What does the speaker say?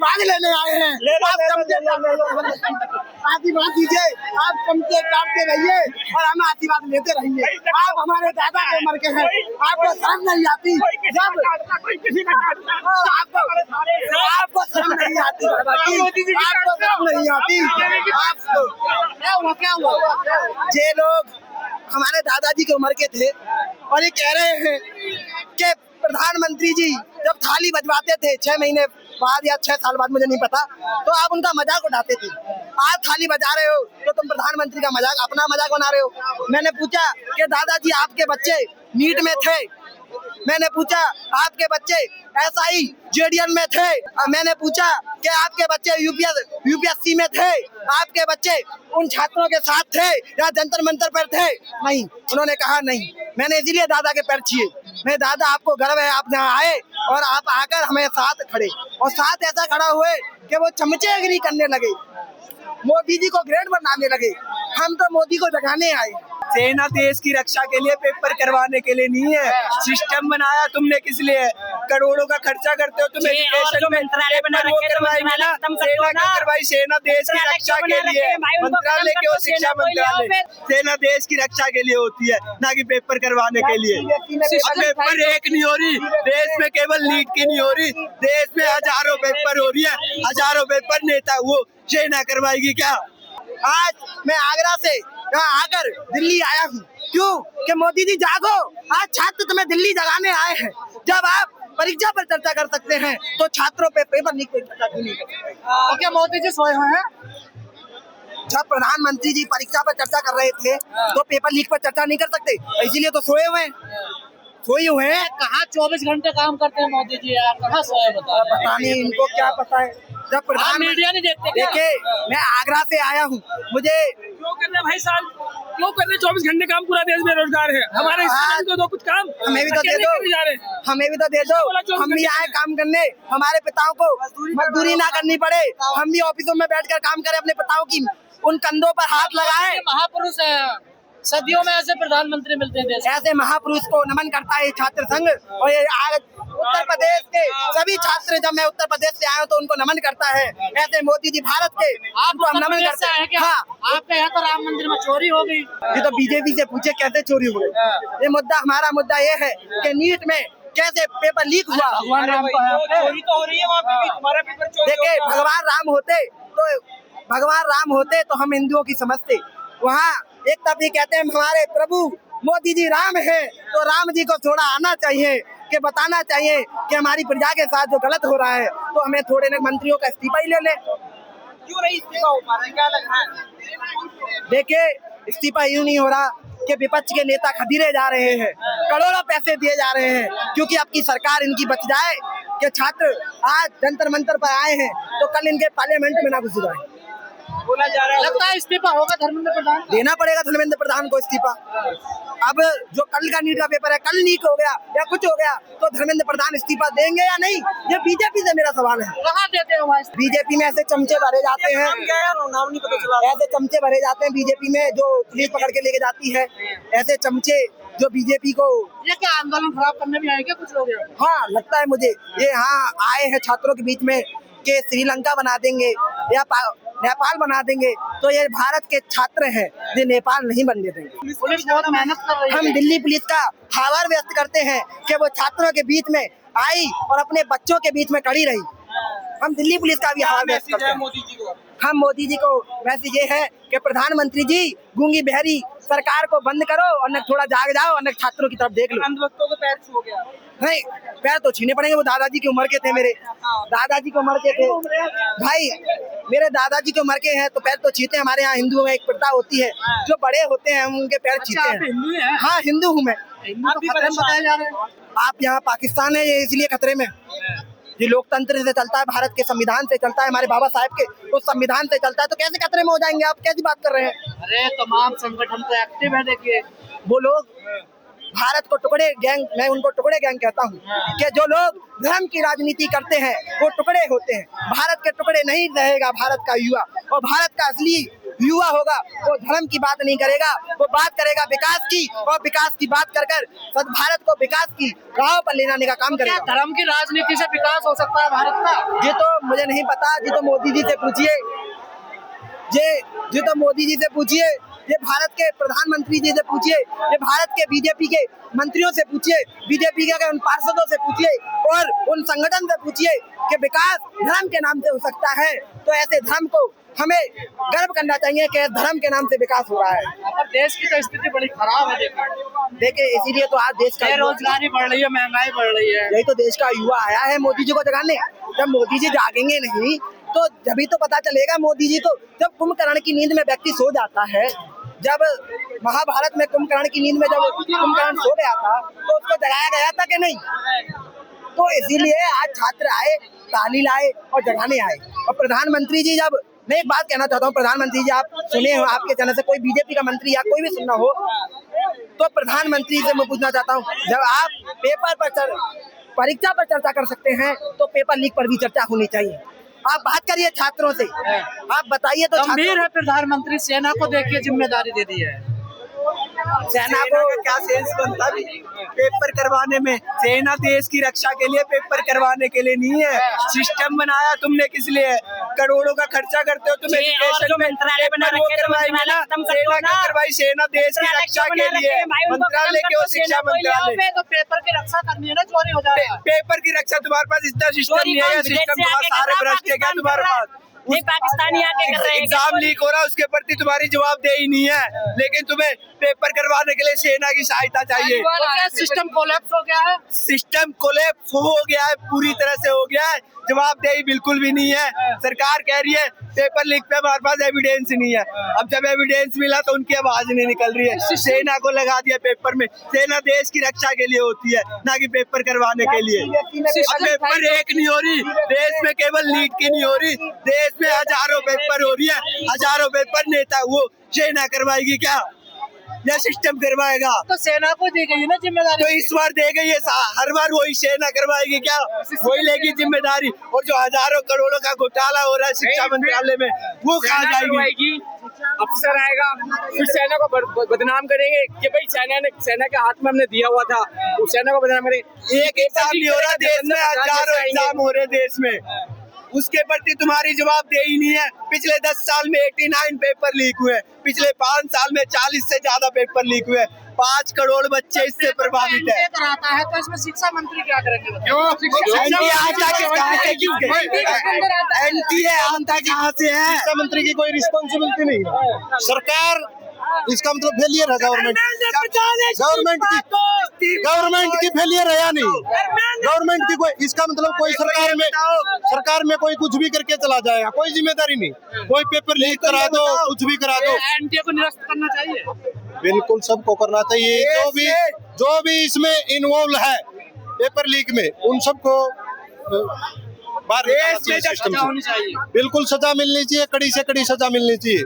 आशीर्वाद लेने आए हैं। आशीर्वाद दीजिए, आप चमचे काटते रहिए और हम आशीर्वाद लेते रहेंगे। आप हमारे दादा के उम्र के हैं, आपको शर्म नहीं आती? जब आपको शर्म नहीं आती, आपको शर्म नहीं आती? आपको क्या हुआ? ये लोग हमारे दादाजी की उम्र के थे और ये कह रहे हैं कि प्रधानमंत्री जी जब थाली बजवाते थे 6 महीने बाद या 6 साल बाद, मुझे नहीं पता, तो आप उनका मजाक उड़ाते थे। आज थाली बजा रहे हो तो तुम प्रधानमंत्री का मजाक, अपना मजाक बना रहे हो। मैंने पूछा कि दादाजी आपके बच्चे नीट में थे, मैंने पूछा आपके बच्चे SI JDN में थे, मैंने पूछा कि आपके बच्चे UPSC में थे, आपके बच्चे उन छात्रों के साथ थे या जंतर मंतर पर थे? नहीं, उन्होंने कहा नहीं। मैंने इसीलिए दादा के पैर छुए। मैं दादा, आपको गर्व है आप यहाँ आए और आप आकर हमें साथ खड़े, और साथ ऐसा खड़ा हुए कि वो चमचेगिरी करने लगे, मोदी जी को ग्रेड बनाने लगे। हम तो मोदी को जगाने आए। सेना देश की रक्षा के लिए, पेपर करवाने के लिए नहीं है। सिस्टम बनाया तुमने किस लिए? करोड़ों का खर्चा करते हो तुम एजुकेशन में, सेना देश की रक्षा के लिए मंत्रालय के, शिक्षा मंत्रालय। सेना देश की रक्षा के लिए होती है, ना कि पेपर करवाने के लिए। पेपर एक नहीं हो रही देश में, केवल नीट की नहीं हो रही, देश में हजारों पेपर हो रही है, हजारों पेपर नेता वो सेना करवाएगी क्या? आज मैं आगरा से यहाँ आकर दिल्ली आया हूँ, क्यों? कि मोदी जी जागो, आज छात्र तुम्हें दिल्ली जगाने आए हैं। जब आप परीक्षा पर चर्चा कर सकते हैं तो छात्रों पे पेपर लीक पर चर्चा क्यों नहीं कर सकते? तो क्या मोदी जी सोए हुए हैं? जब प्रधानमंत्री जी परीक्षा पर चर्चा कर रहे थे तो पेपर लीक पर चर्चा नहीं कर सकते, इसीलिए तो सोए हुए हैं। कहाँ 24 घंटे काम करते हैं मोदी जी यार, कहाँ सोए? पता नहीं इनको क्या पता है। जब प्रधानमंत्री मीडिया नहीं देखते? देखिए, मैं आगरा से आया हूँ, मुझे क्यों कर रहे भाई साहब, क्यों कर रहे? 24 घंटे काम, पूरा देश बेरोजगार है। हमारे स्टूडेंट को दो कुछ काम, हमें भी तो दे दो, हमें भी तो दे दो। हम भी आए काम करने, हमारे पिताओं को मजदूरी ना करनी पड़े, हम भी ऑफिसों में बैठकर काम करें, अपने पिताओं की उन कंधों पर हाथ लगाए। महापुरुष है, सदियों में ऐसे प्रधानमंत्री मिलते हैं देश। ऐसे महापुरुष को नमन करता है छात्र संघ, और ये उत्तर प्रदेश के सभी छात्र, जब मैं उत्तर प्रदेश से आया हूँ तो उनको नमन करता है। ऐसे मोदी जी भारत के, आपको हम नमन करते हैं। हाँ, आपके यहाँ तो राम मंदिर में चोरी हो गई। ये तो बीजेपी से पूछे कैसे चोरी हुई। ये मुद्दा, हमारा मुद्दा ये है कि नीट में कैसे पेपर लीक हुआ। चोरी तो हो रही है वहाँ पे भी, तुम्हारा पेपर चोरी। देखिए, भगवान राम होते तो हम हिंदुओं की समझते। वहाँ एक तभी कहते हैं हमारे प्रभु मोदी जी राम है, तो राम जी को थोड़ा आना चाहिए कि बताना चाहिए कि हमारी प्रजा के साथ जो गलत हो रहा है, तो हमें थोड़े न मंत्रियों का इस्तीफा ही ले ले। क्यों नहीं इस्तीफा हो पा रहा है, क्या लग रहा है? देखिए, इस्तीफा यूँ नहीं हो रहा कि विपक्ष के नेता खदीरे जा रहे हैं, करोड़ों पैसे दिए जा रहे हैं, क्योंकि आपकी सरकार इनकी बच जाए कि छात्र आज जंतर मंतर पर आए हैं तो कल इनके पार्लियामेंट में ना घुस जाए। बोला जा रहा है, लगता है इस्तीफा होगा धर्मेंद्र प्रधान, देना पड़ेगा धर्मेंद्र प्रधान को इस्तीफा। अब जो कल का नीट का पेपर है, कल लीक हो गया या कुछ हो गया तो धर्मेंद्र प्रधान इस्तीफा देंगे या नहीं, ये बीजेपी से मेरा सवाल है। कहाँ देते हो? बीजेपी में ऐसे चमचे भरे जाते हैं, ऐसे चमचे भरे जाते हैं बीजेपी में, जो पुलिस पकड़ के लेके जाती है, ऐसे चमचे जो बीजेपी को। ये क्या आंदोलन खराब करने भी आए क्या कुछ लोग? हाँ, लगता है मुझे ये यहाँ आए हैं छात्रों के बीच में कि श्रीलंका बना देंगे या नेपाल बना देंगे, तो ये भारत के छात्र हैं, ये नेपाल नहीं बनने देंगे। पुलिस बहुत मेहनत कर रही है। हम दिल्ली पुलिस का आभार व्यक्त करते हैं कि वो छात्रों के बीच में आई और अपने बच्चों के बीच में खड़ी रही। हम दिल्ली पुलिस का भी आभार व्यक्त करते हैं। मोदी जी को, हम मोदी जी को मैसेज ये है कि प्रधानमंत्री जी, गूंगी बहरी सरकार को बंद करो और न थोड़ा जाग जाओ और न छात्रों की तरफ देख लो। अंधभक्तों को पैर छू गया। नहीं, पैर तो छीने पड़ेंगे, वो दादाजी की उम्र के थे, मेरे दादाजी की उम्र के थे भाई, मेरे दादाजी की उम्र के हैं तो पैर तो छीते हैं। हमारे यहाँ हिंदुओं में एक प्रथा होती है, जो बड़े होते हैं हम उनके पैर छीते हैं। हाँ, हिंदू हूँ मैं। आप यहाँ पाकिस्तान है, ये इसलिए खतरे में, ये लोकतंत्र से चलता है, भारत के संविधान से चलता है, हमारे बाबा साहब के उस संविधान से चलता है, तो कैसे खतरे में हो जाएंगे आप? कैसी बात कर रहे हैं? अरे तमाम संगठन तो एक्टिव है। देखिए, वो लोग भारत को टुकड़े गैंग, मैं उनको टुकड़े गैंग कहता हूँ, कि जो लोग धर्म की राजनीति करते हैं वो टुकड़े होते हैं। भारत के टुकड़े नहीं रहेगा भारत का युवा, और भारत का असली युवा होगा वो धर्म की बात नहीं करेगा, वो बात करेगा विकास की, और विकास की बात कर कर भारत को विकास की राह पर ले जाने का काम क्या करेगा। धर्म की राजनीति से विकास हो सकता है भारत का? ये तो मुझे नहीं पता, ये तो मोदी जी से पूछिए, ये तो मोदी जी से पूछिए, ये भारत के प्रधानमंत्री जी से पूछिए, ये भारत के बीजेपी के मंत्रियों से पूछिए, बीजेपी के उन पार्षदों से पूछिए और उन संगठन से पूछिए कि विकास धर्म के नाम से हो सकता है। तो ऐसे धर्म को हमें गर्व करना चाहिए कि धर्म के नाम से विकास हो रहा है। अब देश की तो स्थिति बड़ी खराब है, देखिए इसीलिए तो आज देश का बेरोजगारी बढ़ रही है, महंगाई बढ़ रही है। यही तो देश का युवा आया है मोदी जी को जगाने। जब मोदी जी जागेंगे नहीं तो जभी तो पता चलेगा मोदी जी को। जब कुंभकर्ण की नींद में व्यक्ति सो जाता है, जब महाभारत में कुंभकर्ण की नींद में जब कुंभकर्ण सो गया था तो उसको जगाया गया था कि नहीं? तो इसीलिए आज छात्र आए, ताली लाए और जगाने आए। और प्रधानमंत्री जी, जब मैं एक बात कहना चाहता हूँ, प्रधानमंत्री जी आप सुने हो, आपके चैनल से कोई बीजेपी का मंत्री या कोई भी सुनना हो तो प्रधानमंत्री से मैं पूछना चाहता हूँ, जब आप पेपर पर परीक्षा पर चर्चा कर सकते हैं तो पेपर लीक पर भी चर्चा होनी चाहिए। आप बात करिए छात्रों से, आप बताइए तो गंभीर है प्रधानमंत्री, सेना को देखिए जिम्मेदारी दे दी है। सेना को क्या सेंस बनता भी पेपर करवाने में? सेना देश की रक्षा के लिए, पेपर करवाने के लिए नहीं है। सिस्टम बनाया तुमने किस लिए? करोड़ों का खर्चा करते हो तुम एजुकेशन में, पेपर वो करवाएंगे ना, सेना क्यों करवाई? सेना देश की रक्षा के लिए, मंत्रालय क्यों? शिक्षा मंत्रालय। तो पेपर की रक्षा करनी है ना, चोरी हो जाएगा। पेपर की रक्षा तुम्हारे पास इतना सिस्टम नहीं है, सिस्टम तुम्हारा सारे भ्रष्ट है क्या तुम्हारे पास? पाकिस्तानी आके कर रहे हैं, एग्जाम लीक हो रहा है उसके प्रति तुम्हारी जवाबदेही नहीं है, लेकिन तुम्हें पेपर करवाने के लिए सेना की सहायता चाहिए। क्या सिस्टम कोलैप्स हो गया है? सिस्टम कोलैप्स हो गया है, पूरी तरह से हो गया है, जवाबदेही बिल्कुल भी नहीं है। सरकार कह रही है पेपर लीक पे हमारे पास एविडेंस नहीं है। अब जब एविडेंस मिला तो उनकी आवाज नहीं निकल रही है। सेना को लगा दिया पेपर में। सेना देश की रक्षा के लिए होती है, ना कि पेपर करवाने के लिए। अब पेपर एक नहीं हो रही देश में, केवल लीक की नहीं हो रही, देश में हजारों पेपर हो रही है, हजारों पेपर नेता वो सेना करवाएगी क्या या सिस्टम करवाएगा? तो सेना को दी गई है ना जिम्मेदारी। तो इस बार दे गई है, हर बार वही सेना करवाएगी क्या? वही लेगी जिम्मेदारी। और जो हजारों करोड़ों का घोटाला हो रहा है शिक्षा मंत्रालय में, वो कहाँ जाएगी? अफसर आएगा फिर सेना को बदनाम करेंगे कि भाई सेना के हाथ में हमने दिया हुआ था, उस सेना को बदनाम करेंगे। एक एग्जाम नहीं हो रहा देश में, हजारों एग्जाम हो रहे देश में, उसके प्रति तुम्हारी जवाबदेही नहीं है। पिछले 10 साल में 89 पेपर लीक हुए, पिछले 5 साल में 40 से ज्यादा पेपर लीक हुए, 5 करोड़ बच्चे इससे प्रभावित है। कराता है तो इसमें शिक्षा मंत्री क्या करेंगे? एंटी है, आता कहाँ से है? शिक्षा मंत्री की कोई रिस्पॉन्सिबिलिटी नहीं। सरकार, इसका मतलब फेलियर है गवर्नमेंट की फेलियर है या नहीं? गवर्नमेंट की कोई, इसका मतलब कोई सरकार में कोई कुछ भी करके चला जाएगा, कोई जिम्मेदारी नहीं। कोई पेपर लीक करा दो, कुछ भी करा दो। एनटीए को निरस्त करना चाहिए। बिल्कुल सबको करना चाहिए, जो भी इसमें इन्वॉल्व है पेपर लीक में, उन सबको बाहर निकालना चाहिए सिस्टम से। बिल्कुल सजा मिलनी चाहिए, कड़ी से कड़ी सजा मिलनी चाहिए।